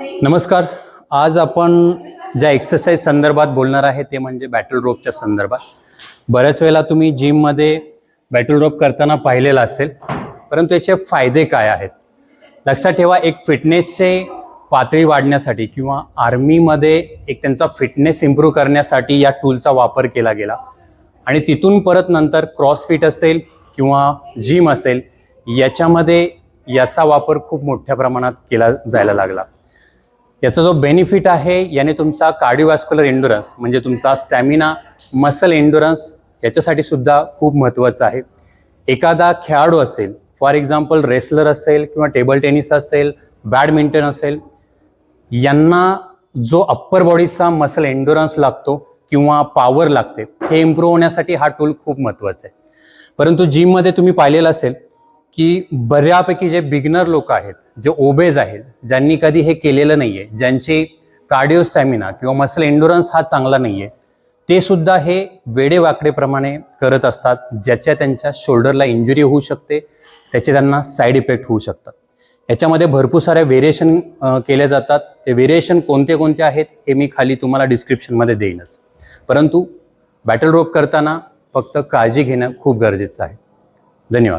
नमस्कार. आज आपण ज्या एक्सरसाइज संदर्भात बोलणार आहे ते म्हणजे बॅटल रोपच्या संदर्भात. बऱ्याच वेळेला तुम्ही जिममध्ये बॅटल रोप करताना पाहिलेलं असेल, परंतु याचे फायदे काय आहेत लक्षात ठेवा. एक फिटनेसचे पातळी वाढण्यासाठी किंवा आर्मीमध्ये एक त्यांचा फिटनेस इम्प्रूव्ह करण्यासाठी या टूलचा वापर केला गेला आणि तिथून परत नंतर क्रॉसफिट असेल किंवा जिम असेल याच्यामध्ये याचा वापर खूप मोठ्या प्रमाणात केला जायला लागला. याचा जो बेनिफिट आहे याने तुमचा कार्डिओव्हास्क्युलर एंड्युरन्स म्हणजे तुमचा स्टॅमिना, मसल एंड्युरन्स याच्यासाठी सुद्धा खूप महत्त्वाचं आहे. एखादा खेळाडू असेल, फॉर एक्झाम्पल रेसलर असेल किंवा टेबल टेनिस असेल, बॅडमिंटन असेल, यांना जो अप्पर बॉडीचा मसल एंड्युरन्स लागतो किंवा पॉवर लागते हे इम्प्रूव्ह होण्यासाठी हा टूल खूप महत्त्वाचा आहे. परंतु जिममध्ये तुम्ही पाहिलेलं असेल की बऱ्यापैकी जे बिगिनर लोक आहेत, जे ओबेज आहेत, ज्यांनी कधी हे केलेलं नाही आहे, ज्यांचे कार्डिओ स्टॅमिना किंवा मसल एंड्युरन्स हा चांगला नाही आहे, ते सुद्धा हे वेडेवाकडेप्रमाणे करत असतात, ज्याच्या त्यांच्या शोल्डरला इंजुरी होऊ शकते, त्याचे त्यांना साईड इफेक्ट होऊ शकतात. याच्यामध्ये भरपूर साऱ्या व्हेरिएशन केले जातात. ते व्हेरिएशन कोणते कोणते आहेत हे मी खाली तुम्हाला डिस्क्रिप्शनमध्ये देईनच. परंतु बॅटल रोप करताना फक्त काळजी घेणं खूप गरजेचं आहे. धन्यवाद.